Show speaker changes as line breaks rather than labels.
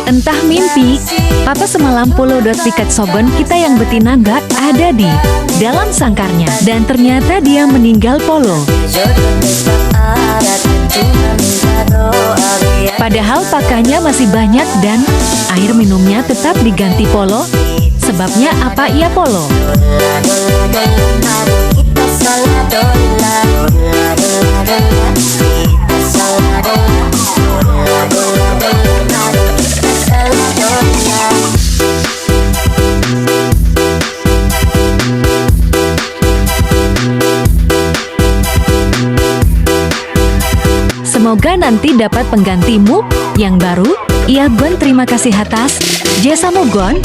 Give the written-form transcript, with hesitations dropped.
Entah mimpi, Papa semalam Polo pikat sogon kita yang betina nggak ada di dalam sangkarnya. Dan ternyata dia meninggal Polo. Padahal pakannya masih banyak dan air minumnya tetap diganti Polo. Sebabnya apa ia Polo? Semoga nanti dapat penggantimu yang baru. Iya Gon, terima kasih atas jasamu Gon.